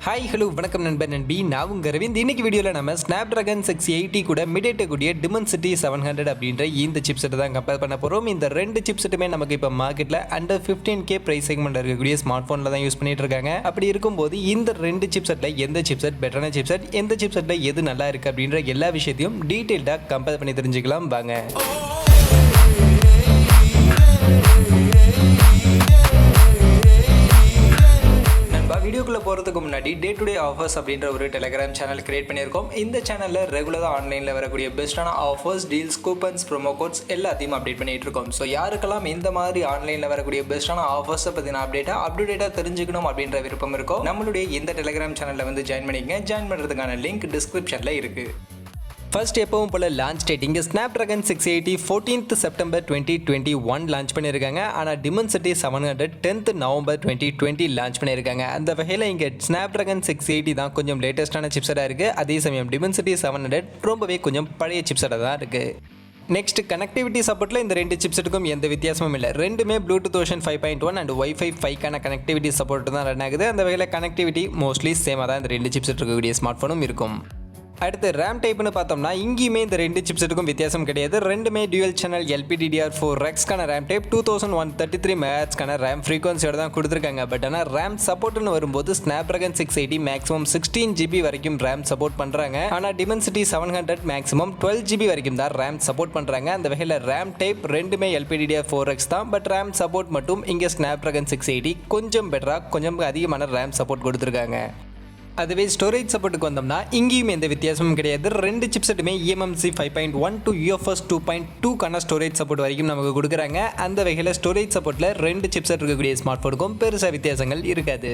Hi hello வணக்கம் நண்பர் நண்பி நான் உங்கள் ரவிந்த். இன்னைக்கு வீடியோவில் நம்ம ஸ்னாப்ட்ராகன் 680 கூட Mediatek கூடிய Dimensity 700 அப்படின்ற இந்த சிப்செட் தான் கம்பேர் பண்ண போகிறோம். இந்த ரெண்டு சிப்செட்டுமே நமக்கு இப்போ மார்க்கெட்டில் அண்டர் 15K ப்ரைஸ் செக்மெண்ட் இருக்கக்கூடிய ஸ்மார்ட் ஃபோனில் தான் யூஸ் பண்ணிட்டு இருக்காங்க. அப்படி இருக்கும்போது இந்த ரெண்டு சிப்செட்டில் எந்த சிப்செட் பெட்டரான சிப்செட், எந்த சிப்செட்டில் எது நல்லா இருக்குது அப்படின்ற எல்லா விஷயத்தையும் டீட்டெயில்டாக கம்பேர் பண்ணி தெரிஞ்சுக்கலாம் வாங்க. வீடியோக்குள்ள போகிறதுக்கு முன்னாடி டே டு டே ஆஃபர்ஸ் அப்படின்ற ஒரு டெலிகிராம் சேனல் கிரியேட் பண்ணியிருக்கோம். இந்த சேனலில் ரெகுலராக ஆன்லைனில் வரக்கூடிய பெஸ்ட்டான offers, deals, coupons, promo quotes எல்லாத்தையும் அப்டேட் பண்ணிட்டு இருக்கோம். ஸோ யாருக்கெல்லாம் இந்த மாதிரி ஆன்லைனில் வரக்கூடிய பெஸ்ட்டான ஆஃபர்ஸை பற்றின அப்டேட்டாக தெரிஞ்சுக்கணும் அப்படின்ற விருப்பம் இருக்கோ நம்மளுடைய இந்த டெலிகிராம் சேனலில் வந்து ஜாயின் பண்ணிக்கங்க. ஜாயின் பண்ணுறதுக்கான லிங்க் டிஸ்கிரிப்ஷனில் இருக்குது. ஃபர்ஸ்ட் எப்பவும் போல லான்ச் டேட் இங்கே ஸ்னாப்ட்ராகன் 680 14th September 2021 லான்ச் பண்ணியிருக்காங்க. ஆனால் Dimensity 700 10th November 2020 லான்ச் பண்ணியிருக்காங்க. அந்த வகையில் இங்கே ஸ்னாப்ட்ராகன் 680 தான் கொஞ்சம் லேட்டஸ்டான சிப்செட்டாக இருக்குது. அதே சமயம் Dimensity 700 ரொம்பவே கொஞ்சம் பழைய சிப்செட்டாக தான் இருக்குது. நெக்ஸ்ட் கனெக்டிவிட்டி சப்போர்ட்டில் இந்த ரெண்டு சிப்செட்டுக்கும் எந்த வித்தியாசமும் இல்லை. ரெண்டுமே ப்ளூடூத் வெர்ஷன் 5.1 அண்ட் Wi-Fi 5க்கான கனெக்டிவிட்டி சப்போர்ட் தான் ரன் ஆகுது. அந்த வகையில் கனெக்டிவிட்டி மோஸ்ட்லி சேமாக தான் இந்த ரெண்டு சிப்செட் இருக்கக்கூடிய ஸ்மார்ட் ஃபோனும் இருக்கும். அடுத்து ரேம் டைப்னு பார்த்தோம்னா இங்கேயுமே இந்த ரெண்டு சிப்செட்டுக்கும் வித்தியாசம் கிடையாது. ரெண்டுமே டியூவல் சேனல் LPDDR4Xக்கான ரேம் டைப் 2133 MHz ரேம் ஃப்ரீக்வன்சியோட தான் கொடுத்துருக்காங்க. பட் ஆனால் ரேம் சப்போர்ட்னு வரும்போது ஸ்னாப்ட்ராகன் 680 மேக்ஸிமம் 16GB வரைக்கும் ரேம் சப்போர்ட் பண்ணுறாங்க. ஆனால் Dimensity 700 மேக்ஸிமம் 12GB வரைக்கும் தான் ரேம் சப்போர்ட் பண்ணுறாங்க. அந்த வகையில் ரேம் டைப் ரெண்டுமே LPDDR4X தான். பட் ரேம் சப்போர்ட் மட்டும் இங்கே ஸ்னாப்ட்ராகன் 680 கொஞ்சம் பெட்டராக கொஞ்சம் அதிகமான ரேம் சப்போர்ட் கொடுத்துருக்காங்க. அதுவே ஸ்டோரேஜ் சப்போர்ட்டுக்கு வந்தோம்னா இங்கேயும் எந்த வித்தியாசமும் கிடையாது. ரெண்டு சிப்செட்டுமே eMMC 5.1 to UFS 2.2க்கான ஸ்டோரேஜ் சப்போர்ட் வரைக்கும் நமக்கு கொடுக்குறாங்க. அந்த வகையில் ஸ்டோரேஜ் சப்போர்ட்டில் ரெண்டு சிப்செட் இருக்கக்கூடிய ஸ்மார்ட் ஃபோனுக்கும் பெருசாக வித்தியாசங்கள் இருக்காது.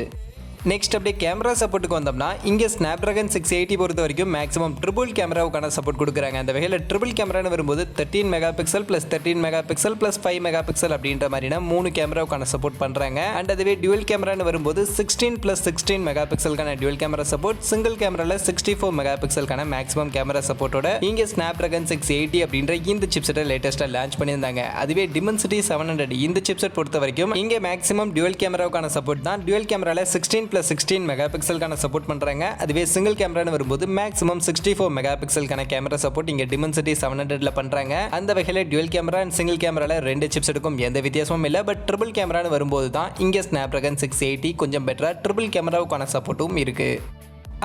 நெக்ஸ்ட் அப்படியே கேமரா சப்போர்ட்டுக்கு வந்தோம்னா இங்கே ஸ்னாப்ட்ராகன் 680 பொறுத்த வரைக்கும் மேக்ஸிமம் ட்ரிபிள் கேமராவுக்கான சப்போர்ட் கொடுக்குறாங்க. அந்த வகையில் ட்ரிபிள் கேமரான்னு வரும்போது 13 megapixel plus 13 megapixel plus 5 megapixel அப்படின்ற மாதிரினா 3 கேமராவுக்கான சப்போர்ட் பண்ணுறாங்க. அண்ட் அதுவே டியூவல் கேமரான்னு வரும்போது 16 ப்ளஸ் 16 மெகாபிக்சலுக்கான டியூவல் கேமரா சப்போர்ட், சிங்கிள் கேமராவில் 64 மெகாபிக்சலுக்கான மேக்ஸிமம் கேமரா சப்போர்ட்டோட இங்கே ஸ்னாப்ட்ராகன் 680 அப்படின்ற இந்த சிப்செட்டை லேட்டஸ்ட்டாக லான்ச் பண்ணியிருந்தாங்க. அதுவே Dimensity 700 இந்த சிப்செட் பொறுத்த வரைக்கும் இங்கே மேக்ஸிமம் டியூவல் கேமராவுக்கான சப்போர்ட் தான். டியூவல் கேமராவில் 16+16 மெகாபிக்சலுக்கான சப்போர்ட் பண்றாங்க. அதுவே சிங்கிள் கேமரான்னு வரும்போது மேக்ஸிமம் 64 மெகாபிக்சலுக்கான கேமரா சப்போர்ட் இங்க Dimensity 700ல பண்றாங்க. அந்த வகையில டியூவல் கேமரா அண்ட் சிங்கிள் கேமரால ரெண்டு சிப்செட்டுக்கும் எந்த வித்தியாசமும் இல்லை. பட் ட்ரிபிள் கேமரான்னு வரும்போது தான் இங்க ஸ்னாப்ட்ராகன் 680 கொஞ்சம் பெட்டரா ட்ரிபிள் கேமராவுக்கான சப்போர்ட்டும் இருக்கு.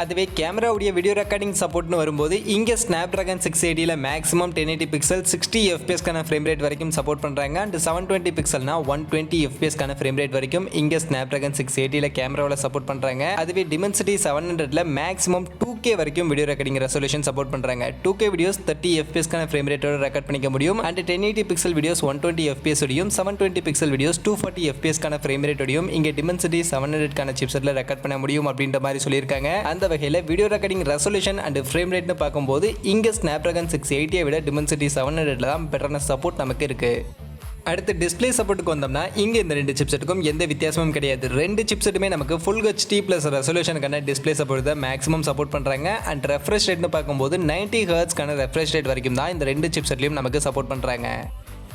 அதுவே கேமராவுடைய வீடியோ ரெக்கார்டிங் சப்போர்ட்னு வரும்போது இங்கே ஸ்னாப்ட்ராகன் 680ல மேக்ஸிமம் 1080 பிக்சல் 60 FPSக்கான ஃப்ரேம் ரேட் வரைக்கும் சப்போர்ட் பண்ணுறாங்க. அண்ட் 720 பிக்சல்னா 120 FPSக்கான ஃப்ரேம் ரேட் வரைக்கும் இங்கே ஸ்னாப்ட்ராகன் 680ல கேமராவில் சப்போர்ட் பண்ணுறாங்க. அதுவே Dimensity 700ல மேக்ஸிமம் 2K வரைக்கும் வீடியோ ரெக்கார்டிங் ரெசல்யூஷன் சப்போர்ட் பண்ணுறாங்க. 2K வீடியோஸ் 30 FPSக்கான ஃப்ரேம் ரேட்டோட ரெக்கார்ட் பண்ணிக்க முடியும். அண்ட் 1080 பிக்சல் வீடியோஸ் 120 FPS உடையும், 720 பிக்சல் வீடியோஸ் 240 FPSக்கான ஃப்ரேம் ரேட் உடையும் இங்கே Dimensity 700க்கான சிப்செட்டில் ரெக்கார்ட் பண்ண முடியும் அப்படின்ற மாதிரி சொல்லியிருக்காங்க. அந்த வகையில் video recording resolution and frame ரேட்னு பார்க்கும்போது இங்கே ஸ்னாப்ட்ராகன் 680 விட Dimensity 700ல தான் பெட்டரான சப்போர்ட் நமக்கு இருக்கு. அடுத்து டிஸ்பிளே சப்போர்ட்டுக்கு வந்தோம்னா இங்கே இந்த ரெண்டு சிப்செட்டுக்கும் எந்த வித்தியாசமும் கிடையாது. ரெண்டு சிப்செட்டுமே நமக்கு ஃபுல் HD ப்ளஸ் ரெசல்யூஷனுக்கான டிஸ்பிளே சப்போர்ட் தான் மேக்ஸிமம் சப்போர்ட் பண்ணுறாங்க. அண்ட் ரெஃப்ரெஷ் ரேட்னு பார்க்கும்போது 90 Hzக்கான ரெஃப்ரெஷ் ரேட் வரைக்கும் தான் இந்த ரெண்டு சிப்செட்லையும் நமக்கு சப்போர்ட் பண்ணுறாங்க.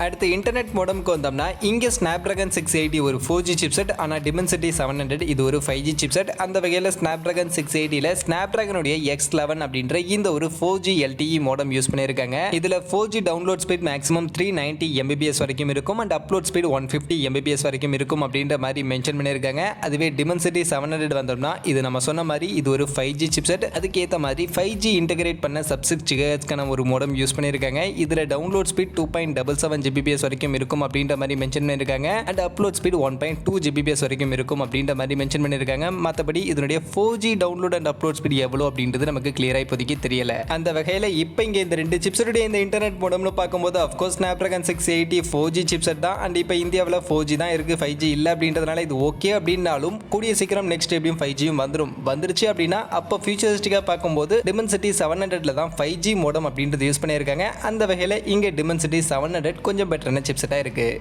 அடுத்து இன்டர்நெட் மோடம்க்கு வந்தோம்னா இங்கே ஸ்னாப்ட்ராகன் 680 ஒரு 4G சிப்செட், ஆனால் Dimensity 700 இது ஒரு 5G சிப்செட். அந்த வகையில் ஸ்னாப்ட்ராகன் 680ல ஸ்னாப்ட்ராகனுடைய X11 அப்படின்ற இந்த ஒரு 4G LTE மோடம் யூஸ் பண்ணியிருக்காங்க. இதில் 4G download speed maximum 390 Mbps வரைக்கும் இருக்கும் அண்ட் அப்லோட் ஸ்பீட் 150 Mbps வரைக்கும் இருக்கும் அப்படின்ற மாதிரி மென்ஷன் பண்ணியிருக்காங்க. அதுவே Dimensity 700 வந்தோம்னா இது நம்ம சொன்ன மாதிரி இது ஒரு 5G சிப்செட். அதுக்கேற்ற மாதிரி 5G இன்டகிரேட் பண்ண sub-6 GHzக்கான ஒரு மோடம் யூஸ் பண்ணியிருக்காங்க. இதில் டவுன்லோட் ஸ்பீட் 2.77 Gbps வரைக்கும் இருக்கும் அப்படின்ற மாதிரி மென்ஷன் பண்ணியிருக்காங்க. அண்ட் அப்லோட் ஸ்பீட் 1.2 Gbps வரைக்கும் இருக்கும் அப்படின்ற மாதிரி மென்ஷன் பண்ணியிருக்காங்க. மற்றபடி இதனுடைய 4G download and upload speed எவ்வளோ அப்படின்றது நமக்கு கிளியராக இப்போதைக்கு தெரியல. அந்த வகையில் இப்போ இங்கே இந்த ரெண்டு சிப்செட்டுடைய இந்த இன்டர்நெட் மோடம்னு பார்க்கும்போது அஃப்கோர்ஸ் ஸ்னாப்ட்ராகன் 680 4G சிப்செட் தான். அண்ட் இப்போ இந்தியாவில் 4G தான் இருக்குது, 5G இல்லை அப்படின்றதுனால இது ஓகே அப்படின்னாலும் கூடிய சீக்கிரம் நெக்ஸ்ட் எப்படியும் 5Gயும் வந்துருச்சு அப்படின்னா அப்போ ஃபியூச்சரிஸ்டிக்காக பார்க்கும்போது Dimensity 700ல தான் 5G மோடம் அப்படின்றது யூஸ் பண்ணியிருக்காங்க. அந்த வகையில் இங்கே Dimensity 700 கொஞ்சம் பெட்டரான சிப்செட்டாக இருக்குது.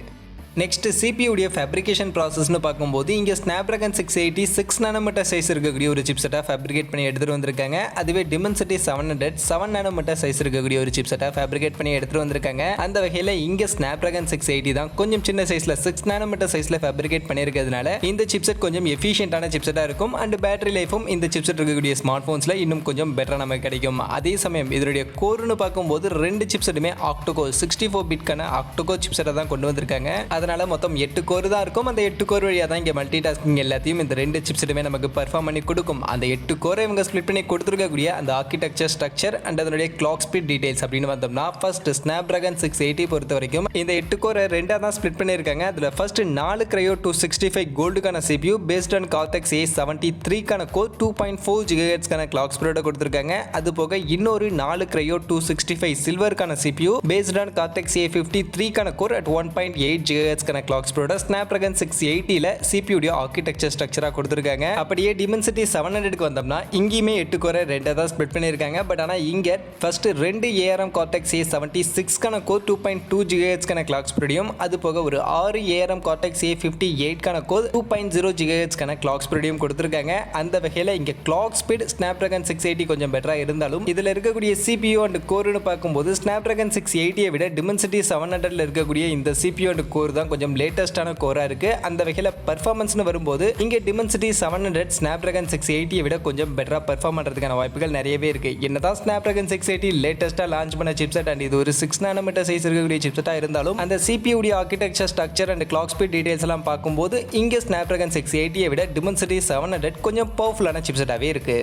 நெக்ஸ்ட் CPU உடைய ஃபேப்ரிகேஷன் ப்ராசஸ்னு பார்க்கும்போது இங்கே Snapdragon 680 6 நானோமீட்டர் சைஸ் இருக்கக்கூடிய ஒரு சிப்செட்டாக ஃபேப்ரிகேட் பண்ணி எடுத்துகிட்டு வந்திருக்காங்க. அதுவே Dimensity 700 7 நானோமீட்டர் சைஸ் இருக்கக்கூடிய ஒரு சிப்செட்டாக ஃபேப்ரிகேட் பண்ணி எடுத்துகிட்டு வந்திருக்காங்க. அந்த வகையில் இங்கே Snapdragon 680 தான் கொஞ்சம் சின்ன சைஸில் 6 நானோமீட்டர் சைஸில் ஃபேப்ரிகேட் பண்ணியிருக்கிறதுனால இந்த சிப்செட் கொஞ்சம் எஃபிஷியன்டான சிப்செட்டாக இருக்கும். அண்ட் பேட்டரி லைஃபும் இந்த சிப்செட் இருக்கக்கூடிய ஸ்மார்ட் ஃபோன்ஸில் இன்னும் கொஞ்சம் பெட்டராக நமக்கு கிடைக்கும். அதே சமயம் இதனுடைய கோர்னு பார்க்கும்போது ரெண்டு சிப்செட்டுமே ஆக்டோகோர் 64 பிட்கான ஆக்டோகோர் சிப்செட்டை தான் கொண்டு வந்திருக்காங்க. அதனால மொத்தம் 8 கோர் தான் இருக்கும். அந்த 8 கோர் வழியாக தான் இங்கே மல்டி டாஸ்கிங் எல்லாத்தையும் இந்த ரெண்டு சிப்செட்டுமே நமக்கு பர்ஃபார்ம் பண்ணி கொடுக்கும். அந்த 8 கோரை இவங்க ஸ்பிளிட் பண்ணி கொடுத்துருக்கக்கூடிய அந்த ஆர்கிடெக்சர் ஸ்ட்ரக்சர் அண்ட் அதனுடைய கிளாக் ஸ்பீட் டீடைல்ஸ் அப்படின்னு வந்தோம்னா ஃபர்ஸ்ட் Snapdragon 680 பொறுத்த வரைக்கும் இந்த 8 கோரை ரெண்டாக தான் ஸ்பிளிட் பண்ணியிருக்காங்க. அதில் first 4 Cryo 265 கோல்டுக்கான CPU based on Cortex A73 கான கோர் 2.4 GHz கான கிளாக் ஸ்பீடோட கொடுத்துருக்காங்க. அது போக இன்னொரு 4 Cryo 265 சில்வருக்கான CPU based on Cortex A53 கான கோர் at 1.8 GHz கான கிளாக் ஸ்பீடோட Snapdragon 680 ல CPU உடைய ஆர்கிடெக்சர் ஸ்ட்ரக்சரா கொடுத்திருக்காங்க. அப்படியே Dimensity 700 க்கு வந்தோம்னா இங்கேயுமே 8 கோரை ரெண்டா தான் ஸ்ப்ளிட் பண்ணிருக்காங்க. பட் ஆனா இங்க ஃபர்ஸ்ட் 2 ARM Cortex A76 கான கோர் 2.2 GHz கான கிளாக் ஸ்பீடையும் அது போக ஒரு 6 ARM Cortex A58 கான கோர் 2.0 GHz கான கிளாக் ஸ்பீடையும் கொடுத்திருக்காங்க. அந்த வகையில இங்க கிளாக் ஸ்பீட் Snapdragon 680 கொஞ்சம் பெட்டரா இருந்தாலும் இதுல இருக்கக்கூடிய CPU அண்ட் கோர்னு பார்க்கும்போது Snapdragon 680 விட Dimensity 700 ல இருக்கக்கூடிய இந்த CPU அண்ட் கோர் தான் கொஞ்சம் லேட்டஸ்டான கோரா இருக்கு. அந்த வகையில பெர்ஃபார்மன்ஸ்னு வரும்போது இங்க Dimensity 700 Snapdragon 680 விட கொஞ்சம் பெட்டரா பெர்ஃபார்ம் பண்றதுக்கான வாய்ப்புகள் நிறையவே இருக்கு. என்னதான் Snapdragon 680 லேட்டஸ்டா லான்ச் பண்ண சிப்செட் அண்ட் இது ஒரு 6 நானோமீட்டர் சைஸ் இருக்கக்கூடிய சிப்செட்டா இருந்தாலும் அந்த CPU உடைய architecture structure and clock speed details எல்லாம் பார்க்கும்போது இங்க Snapdragon 680 விட Dimensity 700 கொஞ்சம் பவர்ஃபுல்லான சிப்செட்டாவே இருக்கு.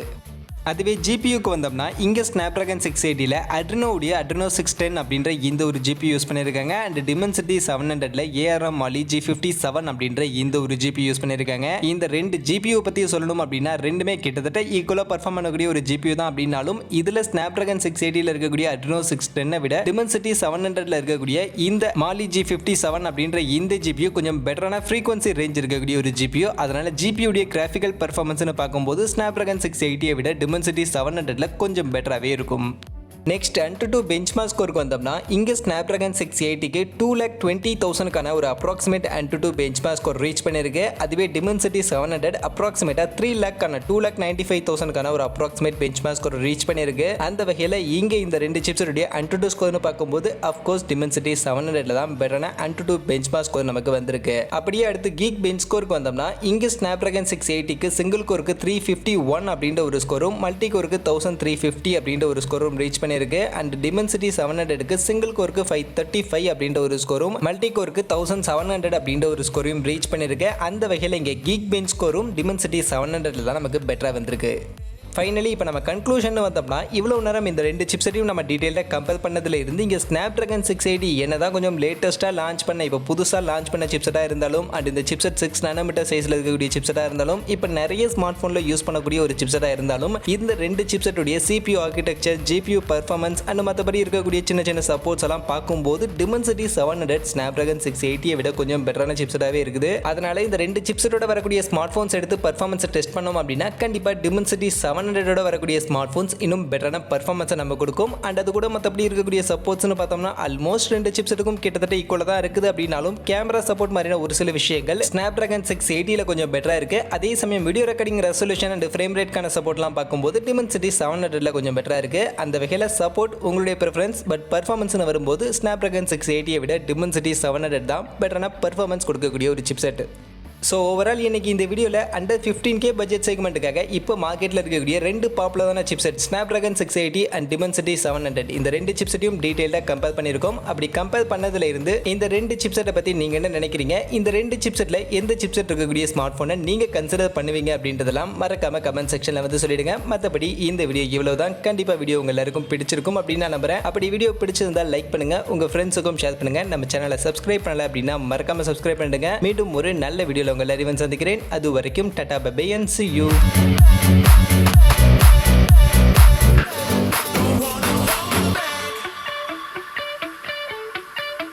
அதுவே GPUக்கு வந்தோம்னா இங்கே Snapdragon 680ல Adrenoவுடைய Adreno 610 அப்படின்ற இந்த ஒரு GPU யூஸ் பண்ணியிருக்காங்க. And Dimensity 700ல ARM Mali G57 அப்படின்ற இந்த ஒரு GPU யூஸ் பண்ணியிருக்காங்க. இந்த ரெண்டு GPU பற்றி சொல்லணும் அப்படின்னா ரெண்டுமே கிட்டத்தட்ட ஈக்குவலாக பர்ஃபார்ம் பண்ணக்கூடிய ஒரு GPU தான் அப்படின்னாலும் இதில் Snapdragon 680ல இருக்கக்கூடிய Adreno 610 விட Dimensity 700ல இருக்கக்கூடிய இந்த Mali G57 அப்படின்ற இந்த GPU கொஞ்சம் பெட்டரான ஃப்ரீக்வன்சி ரேஞ்ச் இருக்கக்கூடிய ஒரு GPU. அதனால GPU உடைய கிராஃபிக்கல் பர்ஃபார்மன்ஸ்னு பார்க்கும்போது Snapdragon 680 விட Dimensity 700ல கொஞ்சம் பெட்டராகவே இருக்கும். நெக்ஸ்ட் Antutu Benchmark ஸ்கோருக்கு வந்தோம்னா இங்கே Snapdragon 680க்கு 2,20,000 கான ஒரு approximate Antutu Benchmark score reach பண்ணியிருக்கு. அதுவே Dimensity 700 அப்ராக்சிமேட்டாக 3 lakh கான 2,95,000 கான ஒரு அப்ராக்சிமேட் Benchmark ஸ்கோர் ரீச் பண்ணியிருக்கு. அந்த வகையில் இங்கே இந்த ரெண்டு சிப்ஸுடைய Antutu ஸ்கோர்னு பார்க்கும்போது அஃப்கோர்ஸ் Dimensity 700ல தான் பெட்டரான Antutu Benchmark ஸ்கோர் நமக்கு வந்திருக்கு. அப்படியே அடுத்து GeekBench ஸ்கோருக்கு வந்தோம்னா இங்கே Snapdragon 680க்கு சிங்கிள் கோருக்கு 351 அப்படின்ற ஒரு ஸ்கோரும் மல்டி கோருக்கு 1350 அப்படின்ற ஒரு ஸ்கோரும் ரீச் பண்ணி and Dimensity 700க்கு சிங்கிள் கோருக்கு 535 அப்படின்ற ஒரு ஸ்கோரும் மல்டி கோருக்கு 1700 அப்படின்ற ஒரு ஸ்கோரையும் ரீச் பண்ணிருக்கு. அந்த வகையில் இங்கே Geekbench ஸ்கோரும் Dimensity 700ல தான் நமக்கு பெட்டரா வந்திருக்கு. ஃபைனலி இப்போ நம்ம கன்க்ளூஷன் வந்தோம்னா இவ்வளோ நேரம் இந்த ரெண்டு சிப்செட்டையும் நம்ம டீட்டெயிலாக கம்பேர் பண்ணதில் இருந்து இங்கே Snapdragon 680 என்னதான் கொஞ்சம் லேட்டஸ்ட்டாக லான்ச் பண்ண இப்போ புதுசாக லான்ச் பண்ண சிப்செட்டாக இருந்தாலும் அண்ட் இந்த சிப்செட் 6 நானோமீட்டர் சைஸில் இருக்கக்கூடிய சிப்செட்டாக இருந்தாலும் இப்போ நிறைய ஸ்மார்ட் ஃபோனில் யூஸ் பண்ணக்கூடிய ஒரு சிப்செட்டாக இருந்தாலும் இந்த ரெண்டு சிப்செட்டுடைய CPU architecture GPU performance and மற்றபடி இருக்கக்கூடிய சின்ன சின்ன சப்போர்ட்ஸ் எல்லாம் பார்க்கும்போது Dimensity 700 Snapdragon 680 விட கொஞ்சம் பெட்டரான சிப்செட்டாகவே இருக்குது. அதனால இந்த ரெண்டு சிப்செட்டோட வரக்கூடிய ஸ்மார்ட் ஃபோன்ஸ் எடுத்து பர்ஃபார்மன்ஸை டெஸ்ட் பண்ணோம் அப்படின்னா கண்டிப்பாக Dimensity 700 வரக்கூடிய ஸ்மார்ட் போன்ஸ் இன்னும் பெட்டரான பெர்ஃபார்மன்ஸை நம்ம கொடுக்கும். அண்ட் அது கூட மற்றபடி இருக்கக்கூடிய சப்போர்ட்ஸ்னு பார்த்தோம்னா ஆல்மோஸ்ட் ரெண்டு சிப்செட்டுக்கும் கிட்டத்தட்ட ஈக்குவலாக தான் இருக்குது. அப்படின்னாலும் கேமரா சப்போர்ட் மாதிரியான ஒரு சில விஷயங்கள் Snapdragon 680ல கொஞ்சம் பெட்டரா இருக்கு. அதே சமயம் video recording resolution and frame ரேட்கான சப்போர்ட்லாம் பார்க்கும்போது Dimensity 700ல கொஞ்சம் பெட்டரா இருக்கு. அந்த வகையில் சப்போர்ட் உங்களுடைய ப்ரிஃபரன்ஸ். பட் பெர்ஃபார்மன்ஸ்னு வரும்போது Snapdragon 680 விட Dimensity 700 தான் பெட்டரான பெர்ஃபார்மன்ஸ் கொடுக்கக்கூடிய ஒரு சிப்செட். ஸோ ஓவரால் இன்னைக்கு இந்த வீடியோவில் அண்டர் 15K பட்ஜெட் செக்மெண்ட்டுக்காக இப்போ மார்க்கெட்டில் இருக்கக்கூடிய ரெண்டு பாப்புலரான சிப்செட் Snapdragon 680 அண்ட் Dimensity 700 இந்த ரெண்டு சிப்செட்டையும் டீட்டெயிலாக கம்பேர் பண்ணியிருக்கோம். அப்படி கம்பேர் பண்ணதில் இருந்து இந்த ரெண்டு சிப்செட்டை பற்றி நீங்கள் என்ன நினைக்கிறீங்க, இந்த ரெண்டு சிப்செட்டில் எந்த சிப்செட் இருக்கக்கூடிய ஸ்மார்ட் ஃபோனை நீங்கள் கன்சிடர் பண்ணுவீங்க அப்படின்றதெல்லாம் மறக்காம கமெண்ட் செக்ஷனில் வந்து சொல்லிடுங்க. மற்றபடி இந்த வீடியோ இவ்வளவுதான். கண்டிப்பாக வீடியோ உங்கள் எல்லாருக்கும் பிடிச்சிருக்கும் அப்படின்னு நான் நம்புறேன். அப்படி வீடியோ பிடிச்சிருந்தால் லைக் பண்ணுங்க, உங்கள் ஃப்ரெண்ட்ஸுக்கும் ஷேர் பண்ணுங்க. நம்ம சேனலை சப்ஸ்கிரைப் பண்ணல அப்படின்னா மறக்காம சப்ஸ்கிரைப் பண்ணிடுங்க. மீண்டும் ஒரு நல்ல வீடியோ உங்கள் எல்லாரையும் சந்திக்கிறேன். அது வரைக்கும் tata bye bye and see you.